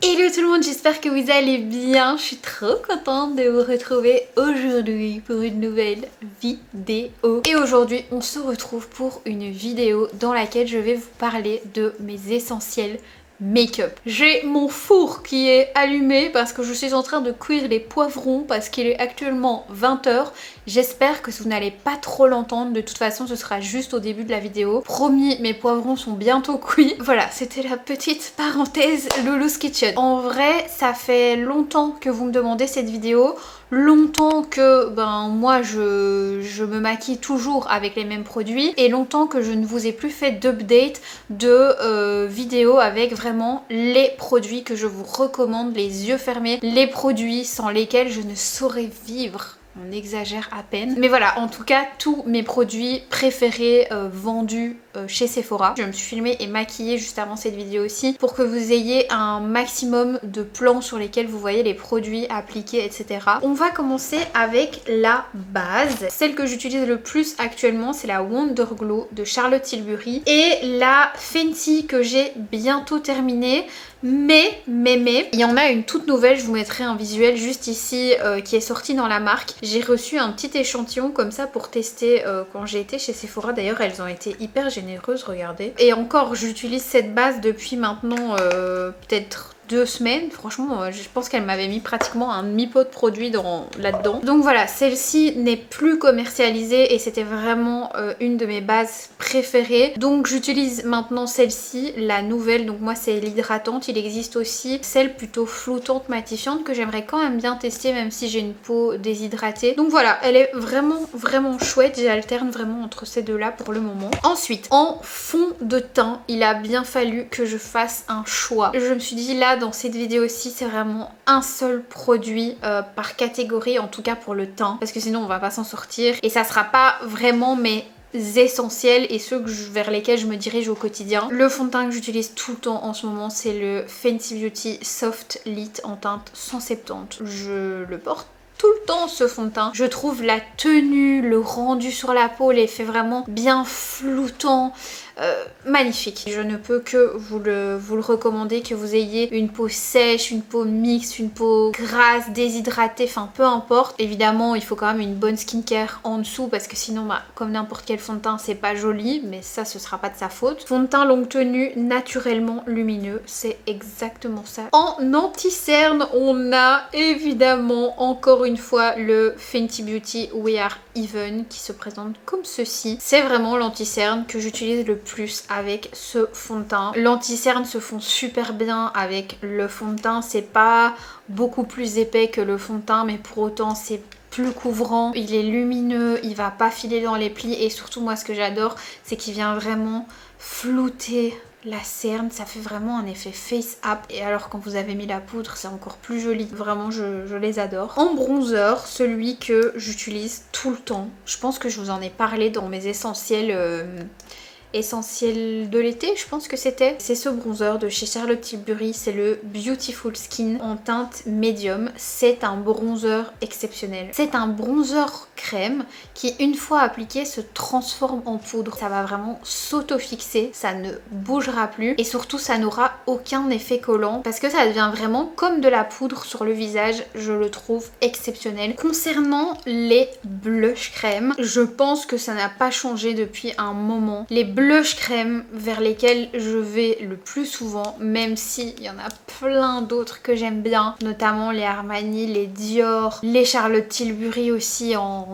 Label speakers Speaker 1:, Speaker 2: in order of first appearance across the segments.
Speaker 1: Hello tout le monde, j'espère que vous allez bien. Je suis trop contente de vous retrouver aujourd'hui pour une nouvelle vidéo. Et aujourd'hui, on se retrouve pour une vidéo dans laquelle je vais vous parler de mes essentiels make-up. J'ai mon four qui est allumé parce que je suis en train de cuire les poivrons parce qu'il est actuellement 20 h. J'espère que vous n'allez pas trop l'entendre, de toute façon ce sera juste au début de la vidéo. Promis, mes poivrons sont bientôt cuits. Voilà, c'était la petite parenthèse Loulous Kitchen. En vrai, ça fait longtemps que vous me demandez cette vidéo. Longtemps que moi je me maquille toujours avec les mêmes produits et longtemps que je ne vous ai plus fait d'update de vidéos avec vraiment les produits que je vous recommande, les yeux fermés, les produits sans lesquels je ne saurais vivre. On exagère à peine. Mais voilà, en tout cas, tous mes produits préférés vendus chez Sephora. Je me suis filmée et maquillée juste avant cette vidéo aussi pour que vous ayez un maximum de plans sur lesquels vous voyez les produits appliqués, etc. On va commencer avec la base. Celle que j'utilise le plus actuellement, c'est la Wonder Glow de Charlotte Tilbury et la Fenty que j'ai bientôt terminée. Mais, il y en a une toute nouvelle, je vous mettrai un visuel juste ici qui est sorti dans la marque. J'ai reçu un petit échantillon comme ça pour tester quand j'ai été chez Sephora. D'ailleurs, elles ont été hyper généreuses, regardez. Et encore, j'utilise cette base depuis maintenant peut-être 2 semaines. Franchement, je pense qu'elle m'avait mis pratiquement un demi-pot de produit là-dedans. Donc voilà, celle-ci n'est plus commercialisée et c'était vraiment une de mes bases préférées. Donc j'utilise maintenant celle-ci, la nouvelle. Donc moi c'est l'hydratante. Il existe aussi celle plutôt floutante, matifiante que j'aimerais quand même bien tester même si j'ai une peau déshydratée. Donc voilà, elle est vraiment chouette. J'alterne vraiment entre ces deux-là pour le moment. Ensuite, en fond de teint, il a bien fallu que je fasse un choix. Je me suis dit là, dans cette vidéo aussi, c'est vraiment un seul produit par catégorie, en tout cas pour le teint, parce que sinon on va pas s'en sortir et ça sera pas vraiment mes essentiels et ceux vers lesquels je me dirige au quotidien. Le fond de teint que j'utilise tout le temps en ce moment, c'est le Fenty Beauty Soft Lit en teinte 170. Je le porte tout le temps ce fond de teint. Je trouve la tenue, le rendu sur la peau, l'effet vraiment bien floutant, magnifique. Je ne peux que vous le recommander, que vous ayez une peau sèche, une peau mixte, une peau grasse, déshydratée, enfin peu importe. Évidemment, il faut quand même une bonne skincare en dessous parce que sinon, comme n'importe quel fond de teint, c'est pas joli, mais ça, ce sera pas de sa faute. Fond de teint longue tenue, naturellement lumineux, c'est exactement ça. En anti-cerne, on a évidemment encore une fois le Fenty Beauty We Are Even qui se présente comme ceci. C'est vraiment l'anti-cerne que j'utilise le plus avec ce fond de teint. L'anti-cerne se fond super bien avec le fond de teint. C'est pas beaucoup plus épais que le fond de teint, mais pour autant c'est plus couvrant. Il est lumineux, il va pas filer dans les plis et surtout moi ce que j'adore, c'est qu'il vient vraiment flouter la cerne, ça fait vraiment un effet face up et alors quand vous avez mis la poudre c'est encore plus joli. Vraiment je les adore. En bronzer, celui que j'utilise tout le temps, je pense que je vous en ai parlé dans mes essentiels de l'été, je pense que c'est ce bronzer de chez Charlotte Tilbury, c'est le Beautiful Skin en teinte médium. C'est un bronzer exceptionnel. C'est un bronzer crème qui une fois appliqué se transforme en poudre. Ça va vraiment s'auto-fixer, ça ne bougera plus et surtout ça n'aura aucun effet collant parce que ça devient vraiment comme de la poudre sur le visage. Je le trouve exceptionnel. Concernant les blush crème, je pense que ça n'a pas changé depuis un moment. Les blush crème vers lesquels je vais le plus souvent, même si il y en a plein d'autres que j'aime bien, notamment les Armani, les Dior, les Charlotte Tilbury aussi en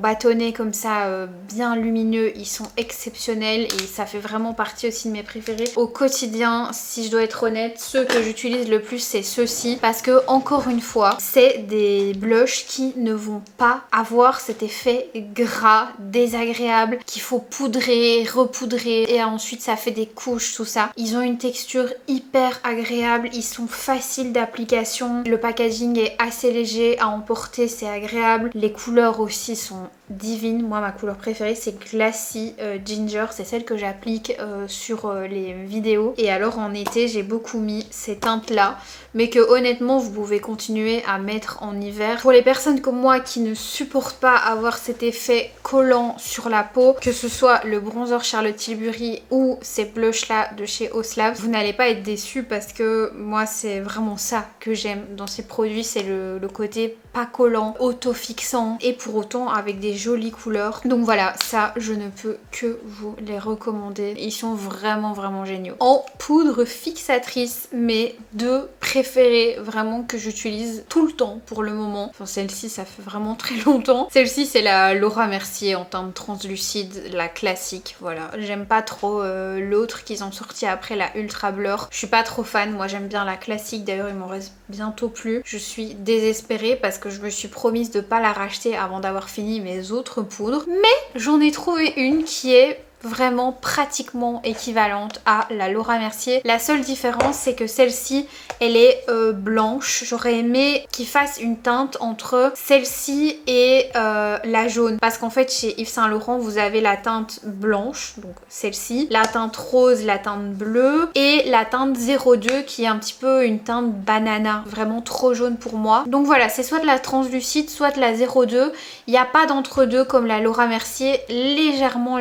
Speaker 1: bâtonnet comme ça, bien lumineux, ils sont exceptionnels et ça fait vraiment partie aussi de mes préférés. Au quotidien, si je dois être honnête, ceux que j'utilise le plus c'est ceux-ci parce que encore une fois, c'est des blushs qui ne vont pas avoir cet effet gras, désagréable, qu'il faut poudrer, repoudrer et ensuite ça fait des couches, tout ça. Ils ont une texture hyper agréable, ils sont faciles d'application, le packaging est assez léger à emporter, c'est agréable, les couleurs aussi sont divine. Moi ma couleur préférée c'est Glassy Ginger, c'est celle que j'applique sur les vidéos. Et alors en été j'ai beaucoup mis ces teintes là, mais que honnêtement vous pouvez continuer à mettre en hiver. Pour les personnes comme moi qui ne supportent pas avoir cet effet collant sur la peau, que ce soit le bronzer Charlotte Tilbury ou ces blushs là de chez Oslav, vous n'allez pas être déçus parce que moi c'est vraiment ça que j'aime dans ces produits, c'est le côté pas collant, auto-fixant et pour autant avec des jolies couleurs. Donc voilà, ça je ne peux que vous les recommander. Ils sont vraiment géniaux. En poudre fixatrice, mes deux préférées vraiment que j'utilise tout le temps pour le moment. Enfin celle-ci ça fait vraiment très longtemps. Celle-ci c'est la Laura Mercier en teinte translucide, la classique. Voilà, j'aime pas trop l'autre qu'ils ont sorti après, la Ultra Blur. Je suis pas trop fan, moi j'aime bien la classique. D'ailleurs il m'en reste bientôt plus. Je suis désespérée parce que je me suis promise de pas la racheter avant d'avoir fini mes autres poudres. Mais j'en ai trouvé une qui est vraiment pratiquement équivalente à la Laura Mercier. La seule différence c'est que celle-ci elle est blanche. J'aurais aimé qu'ils fassent une teinte entre celle-ci et la jaune, parce qu'en fait chez Yves Saint Laurent vous avez la teinte blanche, donc celle-ci, la teinte rose, la teinte bleue et la teinte 02 qui est un petit peu une teinte banana, vraiment trop jaune pour moi. Donc voilà, c'est soit de la translucide soit de la 02, il n'y a pas d'entre-deux comme la Laura Mercier, légèrement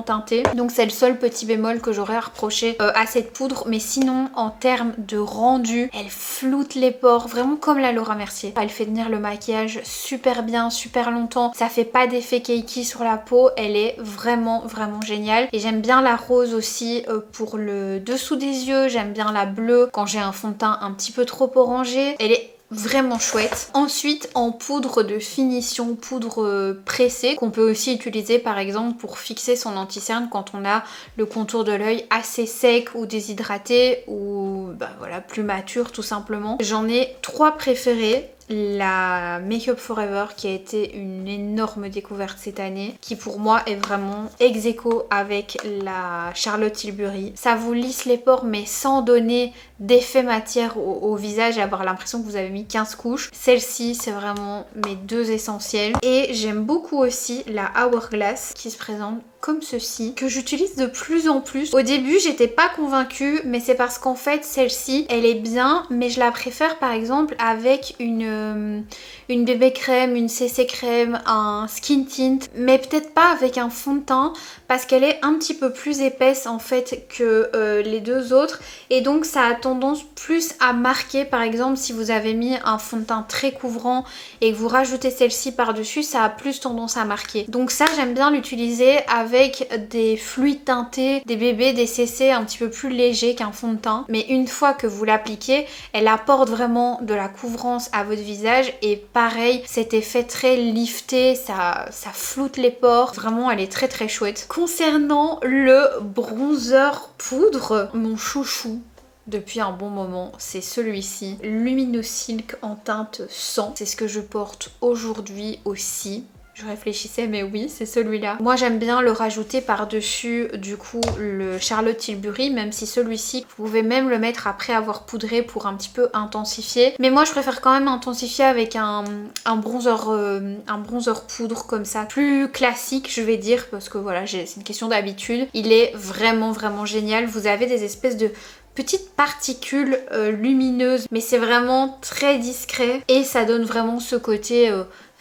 Speaker 1: teintée. Donc c'est le seul petit bémol que j'aurais à reprocher à cette poudre, mais sinon en termes de rendu, elle floute les pores vraiment comme la Laura Mercier. Elle fait tenir le maquillage super bien, super longtemps, ça fait pas d'effet cakey sur la peau, elle est vraiment géniale. Et j'aime bien la rose aussi pour le dessous des yeux, j'aime bien la bleue quand j'ai un fond de teint un petit peu trop orangé, elle est vraiment chouette. Ensuite en poudre de finition, poudre pressée qu'on peut aussi utiliser par exemple pour fixer son anti-cerne quand on a le contour de l'œil assez sec ou déshydraté ou bah voilà, plus mature tout simplement. J'en ai trois préférées. La Make Up Forever qui a été une énorme découverte cette année, qui pour moi est vraiment ex aequo avec la Charlotte Tilbury. Ça vous lisse les pores mais sans donner d'effet matière au visage et avoir l'impression que vous avez mis 15 couches. Celle-ci c'est vraiment mes deux essentiels. Et j'aime beaucoup aussi la Hourglass qui se présente comme ceci, que j'utilise de plus en plus. Au début j'étais pas convaincue, mais c'est parce qu'en fait celle-ci elle est bien, mais je la préfère par exemple avec une bébé crème, une CC crème, un skin tint, mais peut-être pas avec un fond de teint parce qu'elle est un petit peu plus épaisse en fait que les deux autres, et donc ça a tendance plus à marquer. Par exemple si vous avez mis un fond de teint très couvrant et que vous rajoutez celle-ci par dessus, ça a plus tendance à marquer. Donc ça j'aime bien l'utiliser avec des fluides teintés, des bébés, des CC un petit peu plus légers qu'un fond de teint, mais une fois que vous l'appliquez elle apporte vraiment de la couvrance à votre visage et pareil cet effet très lifté, ça floute les pores, vraiment elle est très chouette. Concernant le bronzer poudre, mon chouchou depuis un bon moment, c'est celui-ci, Luminosilk en teinte 100. C'est ce que je porte aujourd'hui aussi. Je réfléchissais mais oui c'est celui-là. Moi j'aime bien le rajouter par-dessus du coup le Charlotte Tilbury, même si celui-ci vous pouvez même le mettre après avoir poudré pour un petit peu intensifier. Mais moi je préfère quand même intensifier avec un bronzer poudre comme ça, plus classique je vais dire, parce que voilà c'est une question d'habitude. Il est vraiment génial. Vous avez des espèces de petites particules lumineuses, mais c'est vraiment très discret et ça donne vraiment ce côté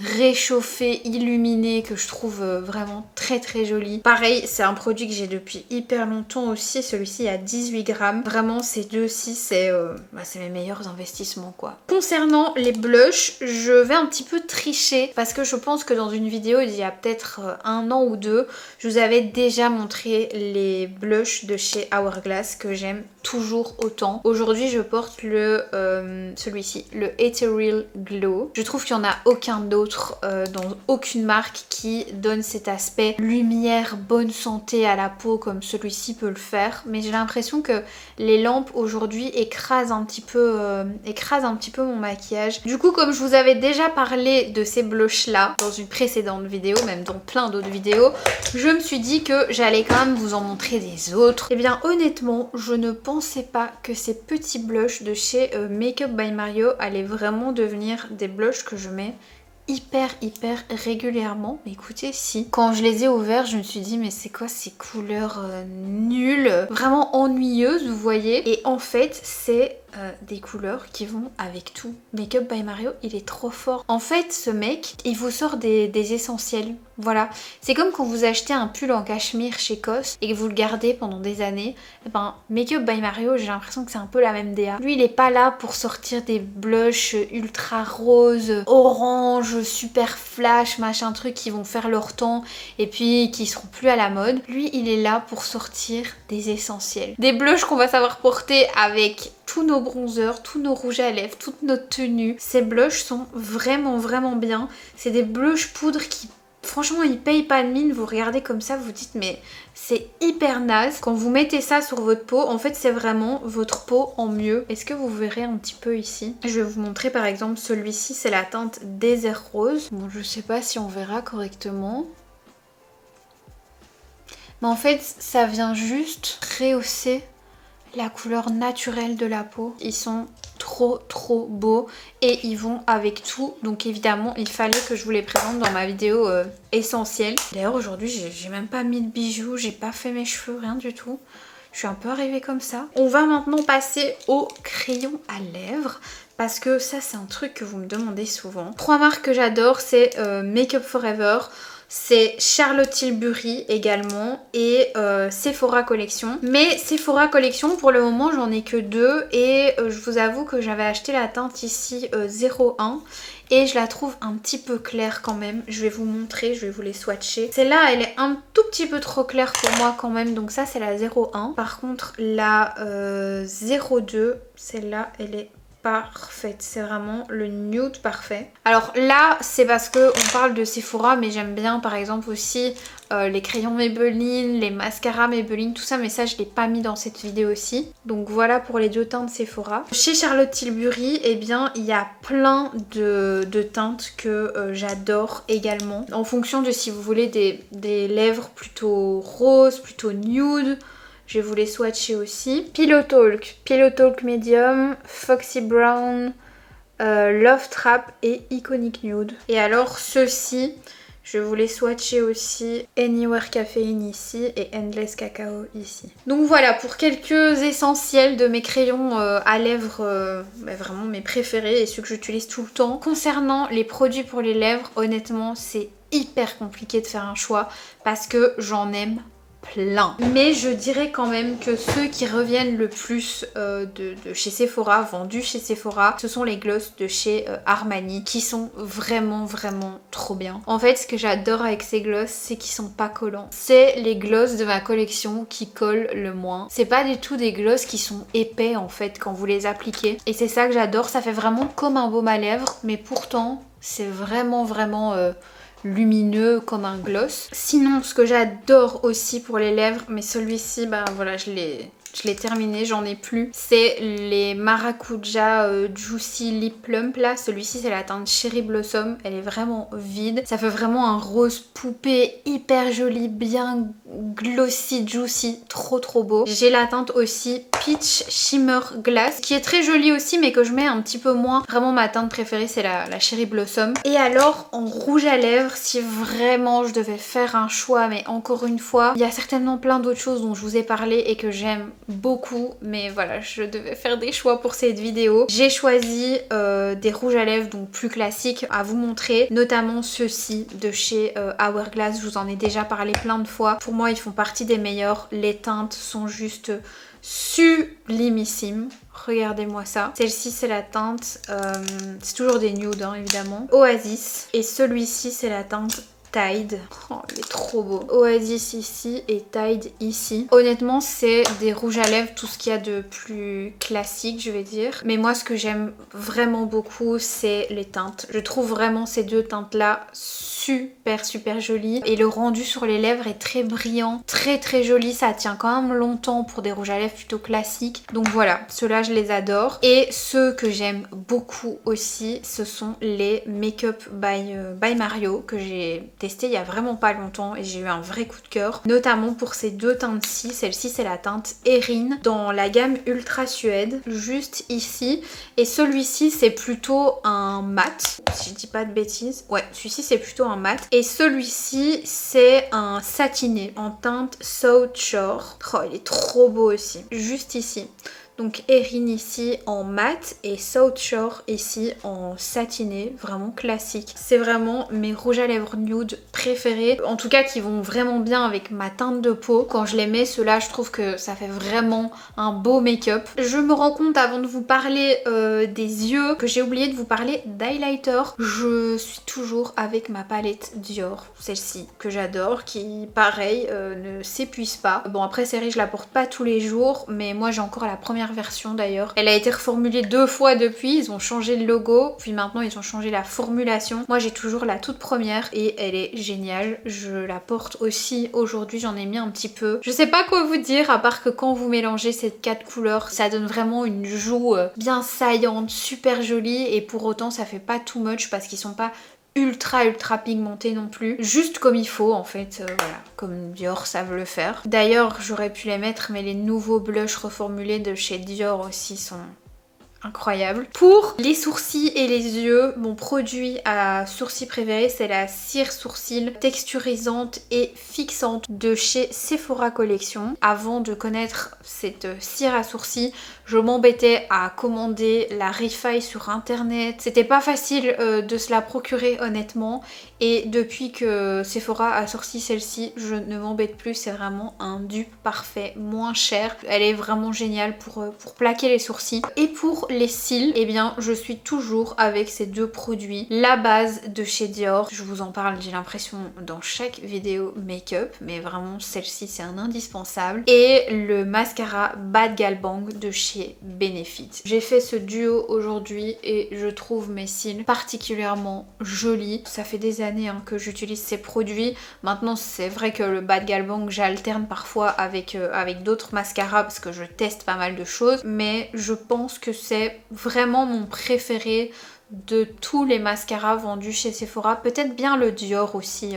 Speaker 1: réchauffé, illuminé que je trouve vraiment très joli. Pareil, c'est un produit que j'ai depuis hyper longtemps aussi. Celui-ci a 18 grammes. Vraiment, ces deux-ci, c'est mes meilleurs investissements quoi. Concernant les blushs, je vais un petit peu tricher parce que je pense que dans une vidéo il y a peut-être un an ou deux, je vous avais déjà montré les blushs de chez Hourglass que j'aime toujours autant. Aujourd'hui, je porte celui-ci, le Ethereal Glow. Je trouve qu'il n'y en a aucun d'autre dans aucune marque qui donne cet aspect lumière, bonne santé à la peau comme celui-ci peut le faire, mais j'ai l'impression que les lampes aujourd'hui écrasent un petit peu mon maquillage. Du coup, comme je vous avais déjà parlé de ces blushs là dans une précédente vidéo, même dans plein d'autres vidéos, je me suis dit que j'allais quand même vous en montrer des autres. Et bien honnêtement, je ne pensais pas que ces petits blushs de chez Make Up by Mario allaient vraiment devenir des blushs que je mets hyper régulièrement. Mais écoutez, si. Quand je les ai ouverts, je me suis dit mais c'est quoi ces couleurs nulles, vraiment ennuyeuses, vous voyez. Et en fait, c'est des couleurs qui vont avec tout. Make Up by Mario, il est trop fort. En fait, ce mec, il vous sort des essentiels. Voilà. C'est comme quand vous achetez un pull en cachemire chez COS et que vous le gardez pendant des années. Et ben, Make Up by Mario, j'ai l'impression que c'est un peu la même DA. Lui, il est pas là pour sortir des blushs ultra roses, orange, super flash, machin truc qui vont faire leur temps et puis qui seront plus à la mode. Lui, il est là pour sortir des essentiels. Des blushs qu'on va savoir porter avec tous nos bronzers, tous nos rouges à lèvres, toutes nos tenues. Ces blushs sont vraiment bien. C'est des blushs poudre qui, franchement, ils payent pas de mine. Vous regardez comme ça, vous dites mais c'est hyper naze. Quand vous mettez ça sur votre peau, en fait c'est vraiment votre peau en mieux. Est-ce que vous verrez un petit peu ici? Je vais vous montrer par exemple celui-ci, c'est la teinte Désert Rose. Bon, je sais pas si on verra correctement. Mais en fait, ça vient juste rehausser la couleur naturelle de la peau. Ils sont trop beaux et ils vont avec tout. Donc évidemment, il fallait que je vous les présente dans ma vidéo essentielle. D'ailleurs, aujourd'hui, j'ai même pas mis de bijoux, j'ai pas fait mes cheveux, rien du tout. Je suis un peu arrivée comme ça. On va maintenant passer au crayon à lèvres. Parce que ça, c'est un truc que vous me demandez souvent. 3 marques que j'adore, c'est Make Up Forever. C'est Charlotte Tilbury également et Sephora Collection. Mais Sephora Collection, pour le moment, j'en ai que 2 et je vous avoue que j'avais acheté la teinte ici 01 et je la trouve un petit peu claire quand même. Je vais vous montrer, je vais vous les swatcher. Celle-là, elle est un tout petit peu trop claire pour moi quand même, donc ça c'est la 01. Par contre, la 02, celle-là, elle est parfaite, c'est vraiment le nude parfait. Alors là c'est parce que on parle de Sephora, mais j'aime bien par exemple aussi les crayons Maybelline, les mascaras Maybelline, tout ça, mais ça je l'ai pas mis dans cette vidéo aussi. Donc voilà pour les 2 teintes Sephora. Chez Charlotte Tilbury, eh bien il y a plein de teintes que j'adore également, en fonction de si vous voulez des lèvres plutôt roses, plutôt nude. Je vais vous les swatcher aussi. Pillow Talk Medium, Foxy Brown, Love Trap et Iconic Nude. Et alors ceux-ci, je vais vous les swatcher aussi. Anywhere Caffeine ici et Endless Cacao ici. Donc voilà pour quelques essentiels de mes crayons à lèvres, vraiment mes préférés et ceux que j'utilise tout le temps. Concernant les produits pour les lèvres, honnêtement c'est hyper compliqué de faire un choix parce que j'en aime plein. Mais je dirais quand même que ceux qui reviennent le plus de chez Sephora, vendus chez Sephora, ce sont les gloss de chez Armani qui sont vraiment trop bien. En fait, ce que j'adore avec ces gloss, c'est qu'ils sont pas collants. C'est les gloss de ma collection qui collent le moins. C'est pas du tout des gloss qui sont épais en fait quand vous les appliquez. Et c'est ça que j'adore, ça fait vraiment comme un baume à lèvres, mais pourtant c'est vraiment lumineux comme un gloss. Sinon, ce que j'adore aussi pour les lèvres, mais celui-ci, bah voilà, je l'ai terminé, j'en ai plus. C'est les Maracuja Juicy Lip Plump là. Celui-ci c'est la teinte Cherry Blossom. Elle est vraiment vide. Ça fait vraiment un rose poupée hyper joli, bien glossy, juicy, trop beau. J'ai la teinte aussi Peach Shimmer Glass qui est très jolie aussi mais que je mets un petit peu moins. Vraiment ma teinte préférée c'est la Cherry Blossom. Et alors en rouge à lèvres, si vraiment je devais faire un choix, mais encore une fois, il y a certainement plein d'autres choses dont je vous ai parlé et que j'aime beaucoup, mais voilà, je devais faire des choix pour cette vidéo. J'ai choisi des rouges à lèvres donc plus classiques à vous montrer, notamment ceux-ci de chez Hourglass. Je vous en ai déjà parlé plein de fois. Pour moi, ils font partie des meilleurs. Les teintes sont juste sublimissimes. Regardez-moi ça. Celle-ci c'est la teinte, c'est toujours des nudes hein, évidemment. Oasis. Et celui-ci c'est la teinte Tide. Oh, il est trop beau. Oasis ici et Tide ici. Honnêtement, c'est des rouges à lèvres, tout ce qu'il y a de plus classique, je vais dire. Mais moi, ce que j'aime vraiment beaucoup, c'est les teintes. Je trouve vraiment ces 2 teintes-là super jolies. Et le rendu sur les lèvres est très brillant, très joli. Ça tient quand même longtemps pour des rouges à lèvres plutôt classiques. Donc voilà, ceux-là, je les adore. Et ceux que j'aime beaucoup aussi, ce sont les Make Up by Mario que j'ai testé il y a vraiment pas longtemps et j'ai eu un vrai coup de cœur, notamment pour ces deux teintes-ci. Celle-ci c'est la teinte Erin dans la gamme Ultra Suède, juste ici, et celui-ci c'est plutôt un mat, si je dis pas de bêtises. Ouais, celui-ci c'est plutôt un mat, et celui-ci c'est un satiné en teinte South Shore. Oh, il est trop beau aussi, juste ici. Donc Erin ici en mat et South Shore ici en satiné, vraiment classique. C'est vraiment mes rouges à lèvres nude préférés, en tout cas qui vont vraiment bien avec ma teinte de peau. Quand je les mets, ceux-là, je trouve que ça fait vraiment un beau make-up. Je me rends compte avant de vous parler des yeux que j'ai oublié de vous parler d'highlighter. Je suis toujours avec ma palette Dior, celle-ci que j'adore, qui pareil ne s'épuise pas. Bon après c'est vrai, je la porte pas tous les jours, mais moi j'ai encore la première version d'ailleurs. Elle a été reformulée 2 fois depuis, ils ont changé le logo, puis maintenant ils ont changé la formulation. Moi j'ai toujours la toute première et elle est géniale. Je la porte aussi aujourd'hui, j'en ai mis un petit peu. Je sais pas quoi vous dire à part que quand vous mélangez ces 4 couleurs, ça donne vraiment une joue bien saillante, super jolie, et pour autant ça fait pas too much parce qu'ils sont pas ultra pigmenté non plus, juste comme il faut en fait, voilà, comme Dior savent le faire. D'ailleurs j'aurais pu les mettre, mais les nouveaux blushs reformulés de chez Dior aussi sont incroyables. Pour les sourcils et les yeux, mon produit à sourcils préféré c'est la cire sourcil texturisante et fixante de chez Sephora Collection. Avant de connaître cette cire à sourcils, je m'embêtais à commander la refaille sur internet. C'était pas facile de se la procurer honnêtement, et depuis que Sephora a sorti celle-ci, je ne m'embête plus. C'est vraiment un dupe parfait, moins cher. Elle est vraiment géniale pour plaquer les sourcils. Et pour les cils, eh bien je suis toujours avec ces deux produits. La base de chez Dior, je vous en parle j'ai l'impression dans chaque vidéo make-up, mais vraiment celle-ci c'est un indispensable. Et le mascara Bad Gal Bang de chez Benefit. J'ai fait ce duo aujourd'hui et je trouve mes cils particulièrement jolis. Ça fait des années que j'utilise ces produits. Maintenant c'est vrai que le Bad Gal Bang j'alterne parfois avec d'autres mascaras parce que je teste pas mal de choses, mais je pense que c'est vraiment mon préféré de tous les mascaras vendus chez Sephora. Peut-être bien le Dior aussi,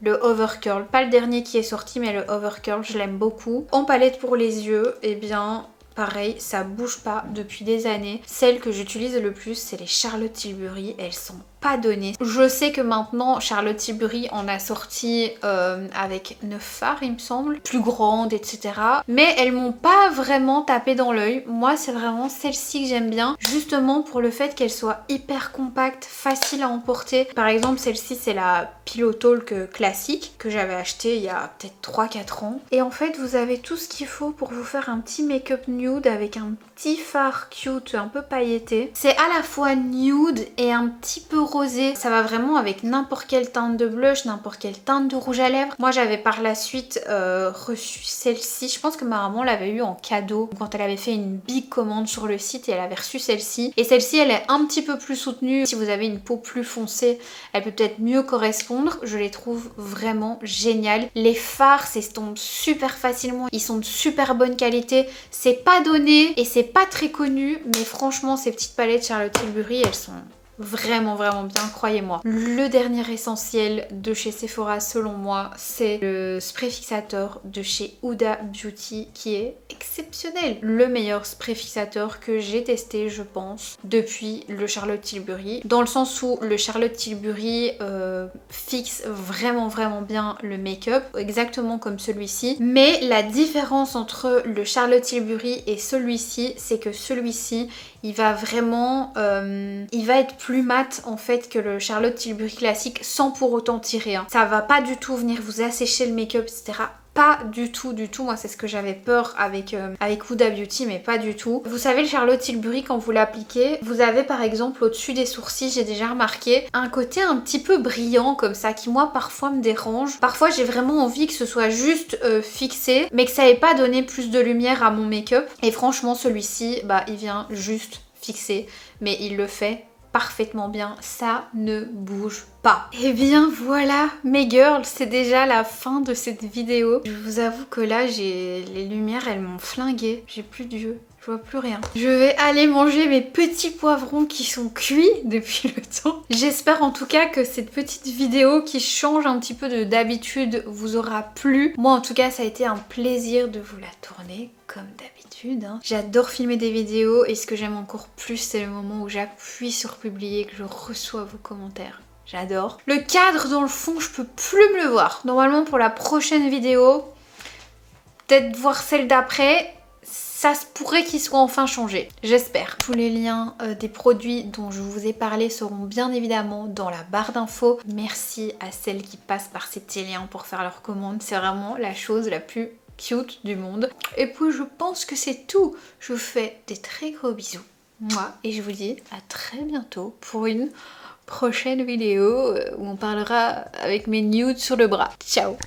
Speaker 1: le Overcurl, pas le dernier qui est sorti mais le Overcurl je l'aime beaucoup. En palette pour les yeux, eh bien pareil, ça bouge pas depuis des années. Celles que j'utilise le plus c'est les Charlotte Tilbury, elles sont pas donné. Je sais que maintenant Charlotte Tilbury en a sorti avec 9 fards il me semble, plus grandes etc. Mais elles m'ont pas vraiment tapé dans l'œil. Moi c'est vraiment celle-ci que j'aime bien, justement pour le fait qu'elle soit hyper compacte, facile à emporter. Par exemple celle-ci c'est la Pillow Talk classique que j'avais acheté il y a peut-être 3-4 ans. Et en fait vous avez tout ce qu'il faut pour vous faire un petit make-up nude avec un petit fard cute un peu pailleté. C'est à la fois nude et un petit peu rosé. Ça va vraiment avec n'importe quelle teinte de blush, n'importe quelle teinte de rouge à lèvres. Moi j'avais par la suite reçu celle-ci. Je pense que ma maman l'avait eu en cadeau quand elle avait fait une big commande sur le site et elle avait reçu celle-ci. Et celle-ci elle est un petit peu plus soutenue. Si vous avez une peau plus foncée, elle peut peut-être mieux correspondre. Je les trouve vraiment géniales. Les fards s'estompent super facilement. Ils sont de super bonne qualité. C'est pas donné et c'est pas très connu, mais franchement ces petites palettes Charlotte Tilbury elles sont vraiment bien, croyez-moi. Le dernier essentiel de chez Sephora selon moi c'est le spray fixateur de chez Huda Beauty qui est exceptionnel. Le meilleur spray fixateur que j'ai testé je pense depuis le Charlotte Tilbury, dans le sens où le Charlotte Tilbury fixe vraiment bien le make-up, exactement comme celui-ci, mais la différence entre le Charlotte Tilbury et celui-ci c'est que celui-ci il va vraiment il va être plus mat en fait que le Charlotte Tilbury classique sans pour autant tirer. Ça va pas du tout venir vous assécher le make-up etc. Pas du tout. Moi c'est ce que j'avais peur avec Huda Beauty, mais pas du tout. Vous savez le Charlotte Tilbury quand vous l'appliquez, vous avez par exemple au-dessus des sourcils, j'ai déjà remarqué, un côté un petit peu brillant comme ça qui moi parfois me dérange. Parfois j'ai vraiment envie que ce soit juste fixé mais que ça ait pas donné plus de lumière à mon make-up. Et franchement celui-ci bah il vient juste fixer, mais il le fait parfaitement bien, ça ne bouge pas. Et bien voilà mes girls, c'est déjà la fin de cette vidéo. Je vous avoue que là les lumières elles m'ont flinguée, j'ai plus d'yeux. Je vois plus rien. Je vais aller manger mes petits poivrons qui sont cuits depuis le temps. J'espère en tout cas que cette petite vidéo qui change un petit peu d'habitude vous aura plu. Moi en tout cas ça a été un plaisir de vous la tourner comme d'habitude. J'adore filmer des vidéos et ce que j'aime encore plus c'est le moment où j'appuie sur publier, que je reçois vos commentaires. J'adore. Le cadre dans le fond, je peux plus me le voir. Normalement pour la prochaine vidéo, peut-être voir celle d'après, ça se pourrait qu'ils soient enfin changés, j'espère. Tous les liens des produits dont je vous ai parlé seront bien évidemment dans la barre d'infos. Merci à celles qui passent par ces petits liens pour faire leurs commandes, c'est vraiment la chose la plus cute du monde. Et puis je pense que c'est tout. Je vous fais des très gros bisous, moi, et je vous dis à très bientôt pour une prochaine vidéo où on parlera avec mes nudes sur le bras. Ciao!